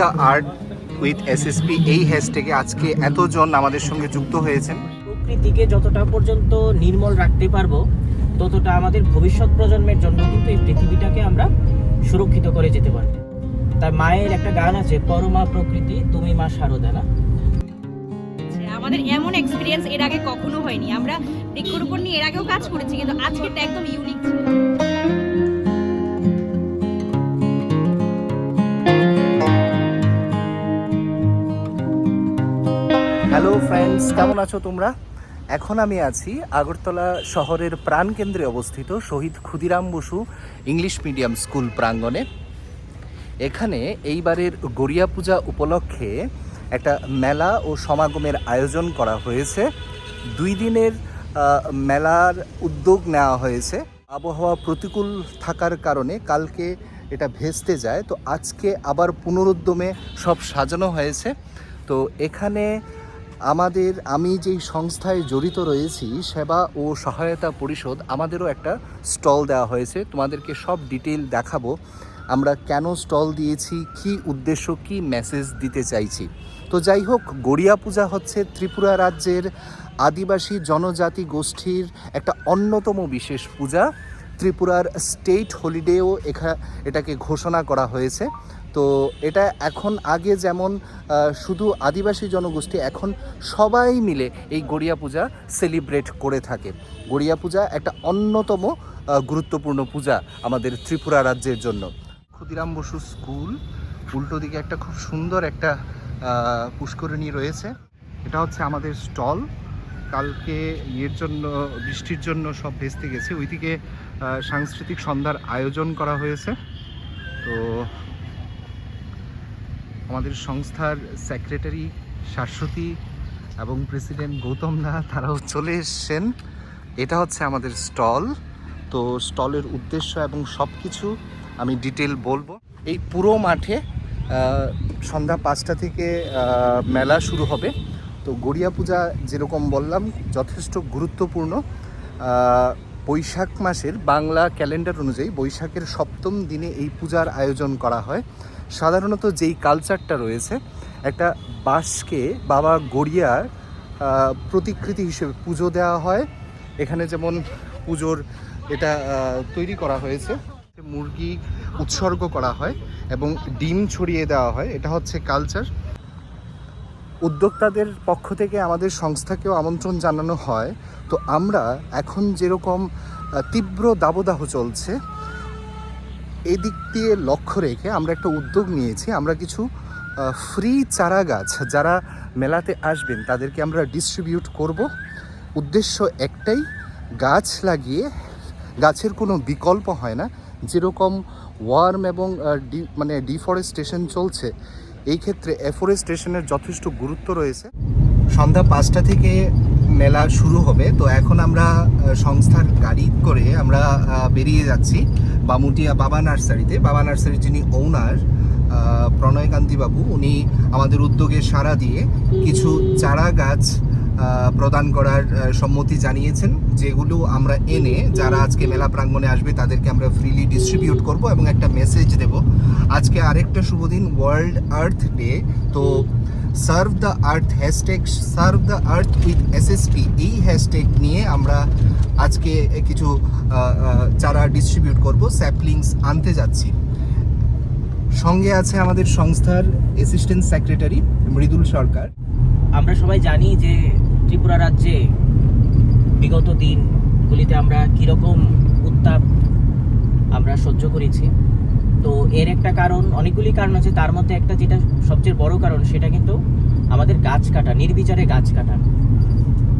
The earth with SSP এই হ্যাশট্যাগে আজকে এতজন আমাদের সঙ্গে যুক্ত হয়েছেন। প্রকৃতিকে যতটা পর্যন্ত নির্মল রাখতে পারবো ততটা আমাদের ভবিষ্যৎ প্রজন্মের জন্য কিন্তু এই পৃথিবীটাকে আমরা সুরক্ষিত করে যেতে পারবো। তার মায়ের একটা গান আছে, পরমা প্রকৃতি তুমি মা শারদা, না? আমাদের এমন এক্সপিরিয়েন্স এর আগে কখনো হয়নি। আমরা বৃক্ষরোপণ নিয়ে এর আগেও কাজ করেছি, কিন্তু আজকেরটা একদম ইউনিক ছিল। হ্যালো ফ্রেন্ডস, কেমন আছো তোমরা? এখন আমি আছি আগরতলা শহরের প্রাণকেন্দ্রে অবস্থিত Shahid Khudiram Bose English medium school প্রাঙ্গণে। এখানে এইবারের গড়িয়া পূজা উপলক্ষে একটা মেলা ও সমাগমের আয়োজন করা হয়েছে। 2 দিনের মেলার উদ্যোগ নেওয়া হয়েছে। আবহাওয়া প্রতিকূল থাকার কারণে কালকে এটা ভেস্তে যায়, তো আজকে আবার পুনরুদ্যমে সব সাজানো হয়েছে। তো এখানে আমি যেই সংস্থায় জড়িত রয়েছি, সেবা ও সহায়তা পরিষদ, আমাদেরও একটা স্টল দেওয়া হয়েছে। তোমাদেরকে সব ডিটেইল দেখাবো, আমরা কেন স্টল দিয়েছি, কি উদ্দেশ্য, কি মেসেজ দিতে চাইছি। তো যাই হোক, গড়িয়া পূজা হচ্ছে ত্রিপুরা রাজ্যের আদিবাসী জনজাতি গোষ্ঠীর একটা অন্যতম বিশেষ পূজা। ত্রিপুরার স্টেট হলিডেও এটাকে ঘোষণা করা হয়েছে। তো এটা এখন আগে যেমন শুধু আদিবাসী জনগোষ্ঠী, এখন সবাই মিলে এই গড়িয়া পূজা সেলিব্রেট করে থাকে। গড়িয়া পূজা একটা অন্যতম গুরুত্বপূর্ণ পূজা আমাদের ত্রিপুরা রাজ্যের জন্য। ক্ষুদিরাম বসু স্কুল, উল্টো দিকে একটা খুব সুন্দর একটা পুষ্করিণী রয়েছে। এটা হচ্ছে আমাদের স্টল। কালকে বৃষ্টির জন্য সব ভেস্তে গেছে। ওইদিকে সাংস্কৃতিক সন্ধ্যার আয়োজন করা হয়েছে। তো আমাদের সংস্থার সেক্রেটারি শাশ্বতী এবং প্রেসিডেন্ট গৌতম দা, তারাও চলে এসছেন। এটা হচ্ছে আমাদের স্টল। তো স্টলের উদ্দেশ্য এবং সব কিছু আমি ডিটেল বলবো। এই পুরো মাঠে সন্ধ্যা 5টা থেকে মেলা শুরু হবে। তো গড়িয়া পূজা যেরকম বললাম যথেষ্ট গুরুত্বপূর্ণ। বৈশাখ মাসের বাংলা ক্যালেন্ডার অনুযায়ী বৈশাখের 7ম দিনে এই পূজার আয়োজন করা হয়। সাধারণত যেই কালচারটা রয়েছে, একটা বাঁশকে বাবা গড়িয়ার প্রতিকৃতি হিসেবে পুজো দেওয়া হয়। এখানে যেমন পুজোর এটা তৈরি করা হয়েছে, মুরগি উৎসর্গ করা হয় এবং ডিম ছড়িয়ে দেওয়া হয়। এটা হচ্ছে কালচার। উদ্যোক্তাদের পক্ষ থেকে আমাদের সংস্থাকেও আমন্ত্রণ জানানো হয়। তো আমরা এখন যেরকম তীব্র দাবদাহ চলছে, এই দিক দিয়ে লক্ষ্য রেখে আমরা একটা উদ্যোগ নিয়েছি। আমরা কিছু ফ্রি চারা গাছ যারা মেলাতে আসবেন তাদেরকে আমরা ডিস্ট্রিবিউট করব। উদ্দেশ্য একটাই, গাছ লাগিয়ে গাছের কোনো বিকল্প হয় না। যেরকম ওয়ার্ম এবং ডিফরেস্টেশন চলছে, এই ক্ষেত্রে এফরেস্টেশনের যথেষ্ট গুরুত্ব রয়েছে। সন্ধ্যা 5টা থেকে মেলা শুরু হবে। তো এখন আমরা সংস্থার গাড়ি করে আমরা বেরিয়ে যাচ্ছি বামুটিয়া বাবা নার্সারিতে। বাবা নার্সারির যিনি ওনার প্রণয়কান্তি বাবু, উনি আমাদের উদ্যোগে সাড়া দিয়ে কিছু চারা গাছ প্রদান করার সম্মতি জানিয়েছেন, যেগুলো আমরা এনে যারা আজকে মেলা প্রাঙ্গণে আসবে তাদেরকে আমরা ফ্রিলি ডিস্ট্রিবিউট করব এবং একটা মেসেজ দেব। আজকে আরেকটা শুভ দিন, ওয়ার্ল্ড আর্থ ডে। তো serve the earth hashtag, serve the earth with SSP, এই হ্যাশট্যাগ নিয়ে আমরা আজকে কিছু চারা ডিস্ট্রিবিউট করব, স্যাপ্লিংস আনতে যাচ্ছি। সঙ্গে আছে আমাদের সংস্থার অ্যাসিস্ট্যান্ট সেক্রেটারি মৃদুল সরকার। আমরা সবাই জানি যে ত্রিপুরা রাজ্যে বিগত দিনগুলিতে আমরা কীরকম উত্তাপ আমরা সহ্য করেছি। তো এর একটা কারণ, অনেকগুলি কারণ আছে, তার মধ্যে একটা যেটা সবচেয়ে বড় কারণ, সেটা কিন্তু আমাদের গাছ কাটা, নির্বিচারে গাছ কাটা।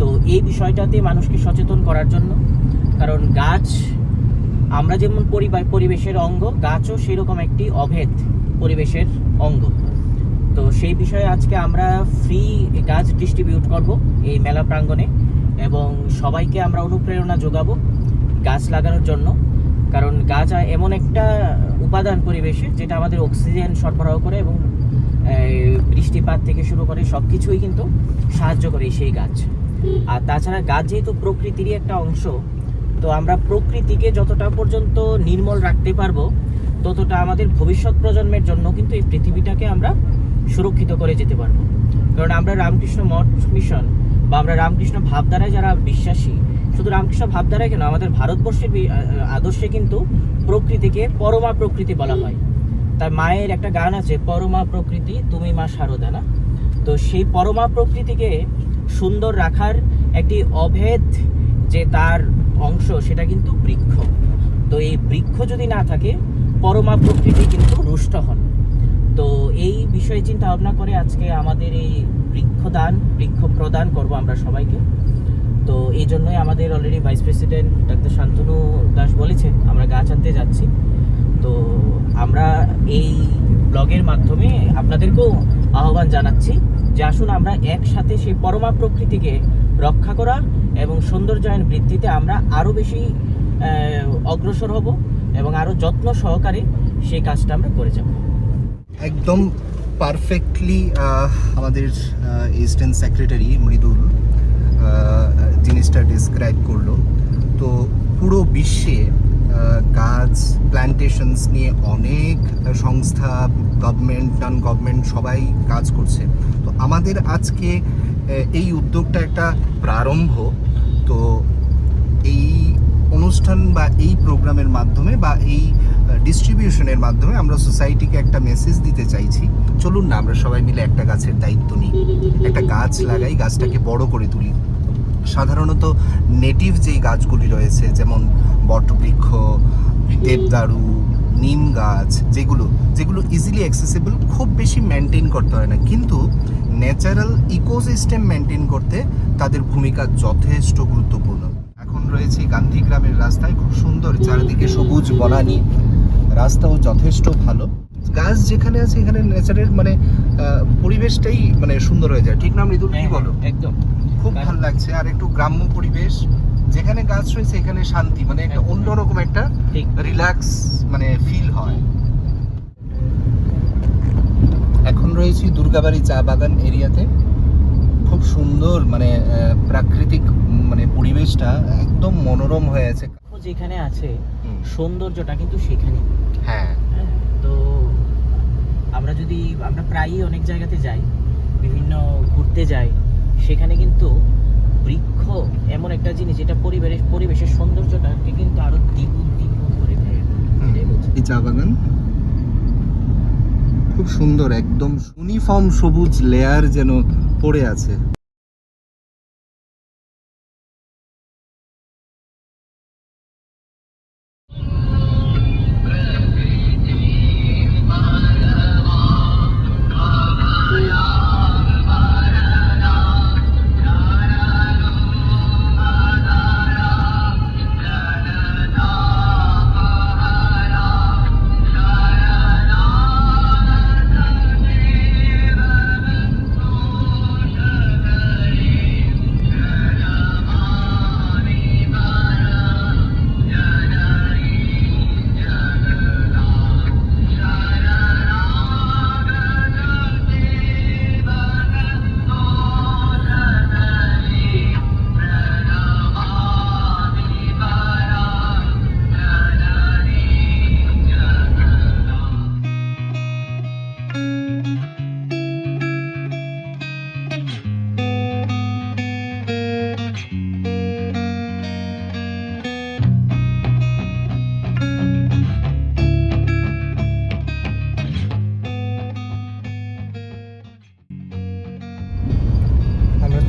তো এই বিষয়টাতে মানুষকে সচেতন করার জন্য, কারণ গাছ আমরা যেমন পরিবেশের অঙ্গ, গাছও সেরকম একটি অভেদ পরিবেশের অঙ্গ। তো সেই বিষয়ে আজকে আমরা ফ্রি গাছ ডিস্ট্রিবিউট করব এই মেলা প্রাঙ্গণে এবং সবাইকে আমরা অনুপ্রেরণা যোগাবো গাছ লাগানোর জন্য। কারণ গাছ এমন একটা উপাদান পরিবেশে, যেটা আমাদের অক্সিজেন সরবরাহ করে এবং বৃষ্টিপাত থেকে শুরু করে সব কিছুই কিন্তু সাহায্য করে সেই গাছ। আর তাছাড়া গাছ যেহেতু প্রকৃতিরই একটা অংশ, তো আমরা প্রকৃতিকে যতটা পর্যন্ত নির্মল রাখতে পারবো ততটা আমাদের ভবিষ্যৎ প্রজন্মের জন্য কিন্তু এই পৃথিবীটাকে আমরা সুরক্ষিত করে যেতে পারবো। কারণ আমরা রামকৃষ্ণ মঠ মিশন বা আমরা রামকৃষ্ণ ভাবধারায় যারা বিশ্বাসী, শুধু রামকৃষ্ণ ভাবধারায় কেন, আমাদের ভারতবর্ষের আদর্শে কিন্তু প্রকৃতিকে পরমা প্রকৃতি বলা হয়। তার মায়ের একটা গান আছে, পরমা প্রকৃতি তুমি মা শারদা, না? তো সেই পরমা প্রকৃতিকে সুন্দর রাখার একটি অভেদ যে তার অংশ, সেটা কিন্তু বৃক্ষ। তো এই বৃক্ষ যদি না থাকে, পরমা প্রকৃতি কিন্তু রুষ্ট হন। তো এই বিষয়ে চিন্তা ভাবনা করে আজকে আমাদের এই বৃক্ষ প্রদান করব আমরা সবাইকে। তো এই জন্যই আমাদের already vice president doctor Shantanu Das বলেছেন আমরা গাছ আনতে যাচ্ছি। তো আমরা এই ব্লগের মাধ্যমে আপনাদেরকেও আহ্বান জানাচ্ছি যে আসুন আমরা একসাথে সেই পরমা প্রকৃতিকে রক্ষা করা এবং সৌন্দর্যায়ন বৃদ্ধিতে আমরা আরও বেশি অগ্রসর হব এবং আরও যত্ন সহকারে সেই কাজটা আমরা করে যাব। একদম পারফেক্টলি আমাদের এসিস্ট্যান্ট সেক্রেটারি মৃদুল জিনিসটা ডিসক্রাইব করলো। তো পুরো বিশ্বে গাছ প্ল্যান্টেশনস নিয়ে অনেক সংস্থা, গভর্নমেন্ট, নন গভর্নমেন্ট সবাই কাজ করছে। তো আমাদের আজকে এই উদ্যোগটা একটা প্রারম্ভ। তো এই অনুষ্ঠান বা এই প্রোগ্রামের মাধ্যমে বা এই ডিস্ট্রিবিউশনের মাধ্যমে আমরা সোসাইটিকে একটা মেসেজ দিতে চাইছি, চলুন না আমরা সবাই মিলে একটা গাছের দায়িত্ব নিই, একটা গাছ লাগাই, গাছটাকে বড় করে তুলি। সাধারণত নেটিভ যেই গাছগুলি রয়েছে, যেমন বটবৃক্ষ, দেবদারু, নিম গাছ, যেগুলো ইজিলি অ্যাক্সেসিবল, খুব বেশি মেনটেন করতে হয় না, কিন্তু ন্যাচারাল ইকোসিস্টেম মেনটেন করতে তাদের ভূমিকা যথেষ্ট গুরুত্বপূর্ণ। এখন রয়েছে গান্ধীগ্রামের রাস্তায়, খুব সুন্দর, চারিদিকে সবুজ বনানী, রাস্তাও যথেষ্ট ভালো। গাছ যেখানে আছে এখানে ন্যাচারের মানে পরিবেশটাই মানে সুন্দর হয়ে যায়, ঠিক না মৃদুল, কি বলো? একদম খুব ভালো লাগছে। আর একটু গ্রাম্য পরিবেশ, যেখানে গাছ রয়েছে এখানে শান্তি, মানে একটা অন্যরকম একটা রিল্যাক্স মানে ফিল হয়। এখন রয়েছি দুর্গাবাড়ি চা বাগান এরিয়াতে। খুব সুন্দর মানে প্রাকৃতিক মানে পরিবেশটা একদম মনোরম হয়ে আছে। যেখানে আছে সৌন্দর্যটা কিন্তু সেখানে। হ্যাঁ, তো আমরা প্রায়ই অনেক জায়গাতে যাই, বিভিন্ন ঘুরতে যাই, সেখানে কিন্তু বৃক্ষ এমন একটা জিনিস যেটা পরিবেশের সৌন্দর্যটাকে কিন্তু আরো দ্বিগুণ করে দেয়। এই চা বাগান খুব সুন্দর, একদম ইউনিফর্ম সবুজ লেয়ার যেন পড়ে আছে।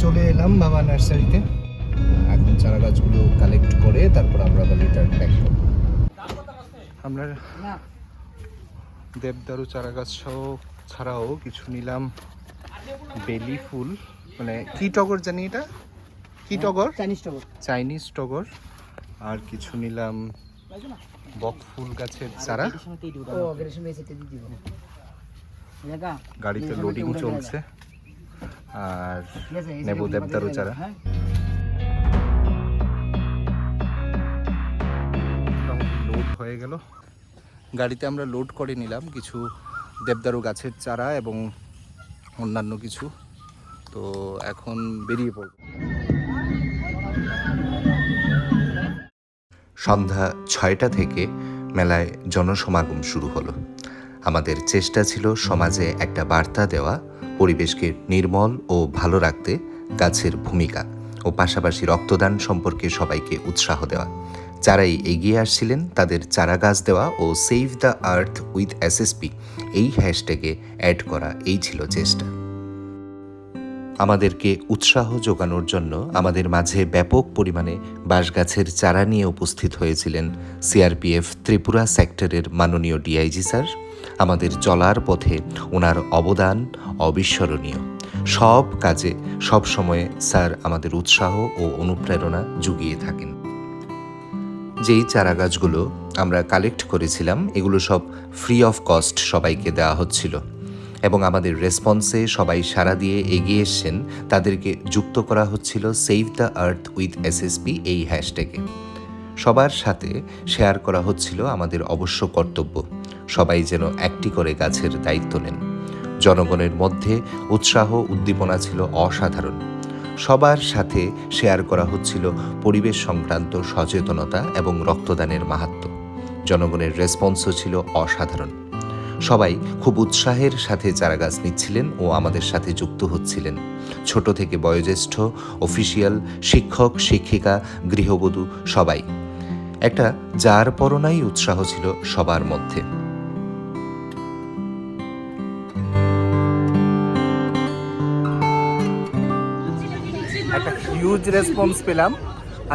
চলে এলাম বাবা নার্সারিতে। এখন চারা গাছগুলো কালেক্ট করে তারপর আমরা আবার রিটার্ন ব্যাক করব। আমরা দেবদারু চারা গাছ ছাড়াও কিছু নিলাম বেলি ফুল, মানে কি টগর জানি, এটা কি টগর? চাইনিজ টগর। আর কিছু নিলাম বক ফুল গাছের চারা। গাড়িতে লোডিং চলছে। আর নেব দেবদারু চারা। লোড হয়ে গেল, গাড়িতে আমরা লোড করে নিলাম কিছু দেবদারু গাছের চারা এবং অন্যান্য কিছু। তো এখন বেরিয়ে পড়ব। সন্ধ্যা ৬টা থেকে মেলায় জনসমাগম শুরু হলো। আমাদের চেষ্টা ছিল সমাজে একটা বার্তা দেওয়া, পরিবেশকে নির্মল ও ভালো রাখতে গাছের ভূমিকা ও পাশাপাশি রক্তদান সম্পর্কে সবাইকে উৎসাহ দেওয়া। যারাই এগিয়ে আসছিলেন তাদের চারা গাছ দেওয়া ও save the earth with SSP এই হ্যাশট্যাগে অ্যাড করা, এই ছিল চেষ্টা। আমাদেরকে উৎসাহ যোগানোর জন্য আমাদের মাঝে ব্যাপক পরিমাণে বাঁশগাছের চারা নিয়ে উপস্থিত হয়েছিলেন CRPF ত্রিপুরা সেক্টরের মাননীয় ডিআইজি স্যার। আমাদের চলার পথে ওনার অবদান অবিস্মরণীয়। সব কাজে সব সময়ে স্যার আমাদের উৎসাহ ও অনুপ্রেরণা জুগিয়ে থাকেন। যেই চারা গাছগুলো আমরা কালেক্ট করেছিলাম এগুলো সব ফ্রি অফ কস্ট সবাইকে দেওয়া হচ্ছিল এবং আমাদের রেসপন্সে সবাই সাড়া দিয়ে এগিয়ে এসছেন। তাদেরকে যুক্ত করা হচ্ছিল save the earth with SSP এই হ্যাশট্যাগে। সবার সাথে শেয়ার করা হচ্ছিল আমাদের অবশ্য কর্তব্য, সবাই যেন একটি করে গাছের দায়িত্ব নেন। জনগণের মধ্যে উৎসাহ উদ্দীপনা ছিল অসাধারণ। সবার সাথে শেয়ার করা হচ্ছিল পরিবেশ সংক্রান্ত সচেতনতা এবং রক্তদানের মাহাত্ম্য। জনগণের রেসপন্সও ছিল অসাধারণ। সবাই খুব উৎসাহের সাথে চারাগাছ নিচ্ছিলেন ও আমাদের সাথে যুক্ত হচ্ছিলেন। ছোট থেকে বয়োজ্যেষ্ঠ, অফিসিয়াল, শিক্ষক, শিক্ষিকা, গৃহবধূ সবাই। একটা যার পরনাই উৎসাহ ছিল সবার মধ্যে। একটা হিউজ রেসপন্স পেলাম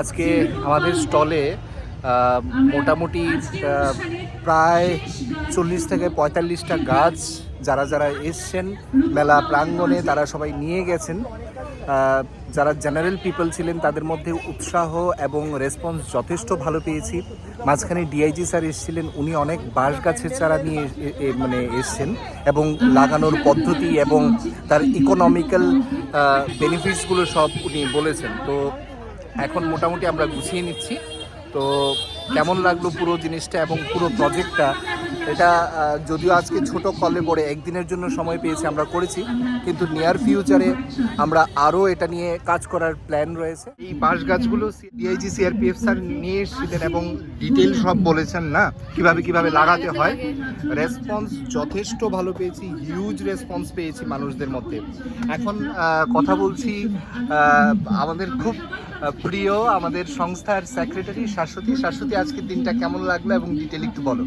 আজকে আমাদের স্টলে। মোটামুটি প্রায় 40 থেকে 45টা গাছ যারা যারা এসছেন মেলা প্রাঙ্গণে তারা সবাই নিয়ে গেছেন। যারা জেনারেল পিপল ছিলেন তাদের মধ্যে উৎসাহ এবং রেসপন্স যথেষ্ট ভালো পেয়েছি। মাঝখানে ডিআইজি স্যার এসেছিলেন, উনি অনেক বাঁশ গাছের চারা নিয়ে এসছেন এবং লাগানোর পদ্ধতি এবং তার ইকোনমিক্যাল বেনিফিটসগুলো সব উনি বলেছেন। তো এখন মোটামুটি আমরা গুছিয়ে নিচ্ছি। তো কেমন লাগলো পুরো জিনিসটা এবং পুরো প্রজেক্টটা, এটা যদিও আজকে ছোট কলে পড়ে একদিনের জন্য সময় পেয়েছি আমরা করেছি, কিন্তু নিয়ার ফিউচারে আমরা আরও এটা নিয়ে কাজ করার প্ল্যান রয়েছে। এই বাঁশ গাছগুলো ডিআইজি CRPF স্যার নিয়ে এসেছিলেন এবং ডিটেল সব বলেছেন না কিভাবে লাগাতে হয়। রেসপন্স যথেষ্ট ভালো পেয়েছি, হিউজ রেসপন্স পেয়েছি মানুষদের মধ্যে। এখন কথা বলছি আমাদের খুব প্রিয় আমাদের সংস্থার সেক্রেটারি শাশ্বতী। আজকের দিনটা কেমন লাগলো এবং ডিটেল একটু বলো।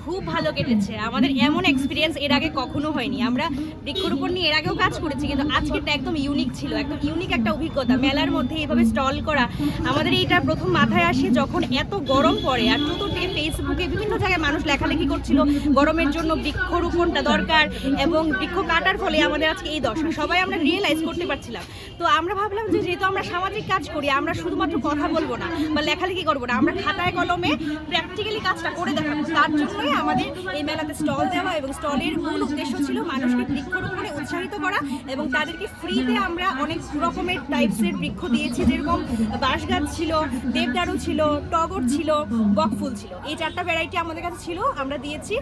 খুব ভালো কেটেছে। আমাদের এমন এক্সপিরিয়েন্স এর আগে কখনো হয়নি। আমরা বৃক্ষরোপণ নিয়ে এর আগেও কাজ করেছি, কিন্তু আজকেরটা একদম ইউনিক ছিল, একদম ইউনিক একটা অভিজ্ঞতা। মেলার মধ্যে এইভাবে স্টল করা আমাদের এইটা প্রথম মাথায় আসে যখন এত গরম পড়ে আর চতুর্দিকে ফেসবুকে বিভিন্ন জায়গায় মানুষ লেখালেখি করছিল গরমের জন্য বৃক্ষরোপণটা দরকার এবং বৃক্ষ কাটার ফলে আমাদের আজকে এই দশা। সবাই আমরা রিয়েলাইজ করতে পারছিলাম। তো আমরা ভাবলাম যে যেহেতু আমরা সামাজিক কাজ করি, আমরা শুধুমাত্র কথা বলবো না বা লেখালেখি করবো না, আমরা খাতায় কলমে প্র্যাকটিক্যালি কাজটা করে দেখাবো। তার জন্যই আমাদের এই মেলাতে স্টল দেওয়া এবং স্টলের মূল উদ্দেশ্য ছিল মানুষকে বৃক্ষরোপণে উৎসাহিত করা এবং তাদেরকে ফ্রিতে আমরা অনেক রকমের টাইপসের বৃক্ষ দিয়েছি, যেরকম বাঁশ গাছ ছিল, দেবদারু ছিল, টগর ছিল, বকফুল ছিল। এই 4টা ভ্যারাইটি আমাদের কাছে ছিল, আমরা দিয়েছি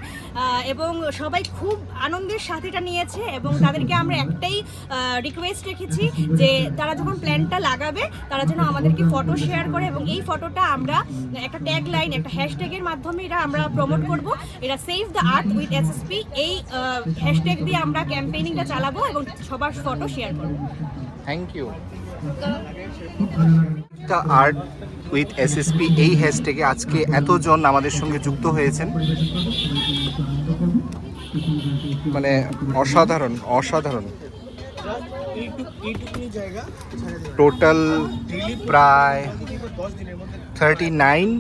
এবং সবাই খুব আনন্দের সাথে এটা নিয়েছে। এবং তাদেরকে আমরা একটাই রিকোয়েস্ট রেখেছি যে তারা যখন প্ল্যান্টটা লাগাবে তারা যেন আমাদেরকে ফটো শেয়ার করে এবং এই ফটোটা আমরা একটা ট্যাগ লাইন, একটা হ্যাশট্যাগের মাধ্যমে এটা আমরা প্রমোট করব। এটা save the earth with SSP এই হ্যাশট্যাগ দিয়ে আমরা ক্যাম্পেইনিংটা চালাবো এবং সবার ফটো শেয়ার করব। Thank you. The earth with SSP এই হ্যাশট্যাগে আজকে এতজন আমাদের সঙ্গে যুক্ত হয়েছেন, মানে অসাধারণ। টোটাল প্রায় 39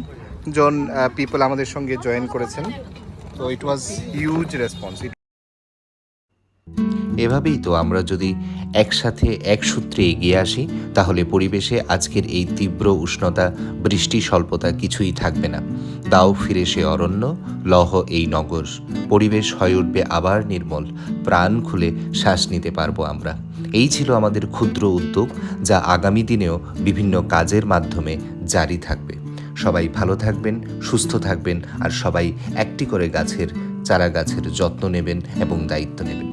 জন পিপল আমাদের সঙ্গে জয়েন করেছেন। তো ইট ওয়াজ হিউজ রেসপন্স। এভাবেই তো আমরা যদি একসাথে এক সূত্রে এগিয়ে আসি তাহলে পরিবেশে আজকের এই তীব্র উষ্ণতা, বৃষ্টি স্বল্পতা কিছুই থাকবে না। দাও ফিরে সে অরণ্য, লহ এই নগর। পরিবেশ হয়ে উঠবে আবার নির্মল, প্রাণ খুলে শ্বাস নিতে পারবো আমরা। এই ছিল আমাদের ক্ষুদ্র উদ্যোগ, যা আগামী দিনেও বিভিন্ন কাজের মাধ্যমে জারি থাকবে। সবাই ভালো থাকবেন, সুস্থ থাকবেন আর সবাই একটি করে চারা গাছের যত্ন নেবেন এবং দায়িত্ব নেবেন।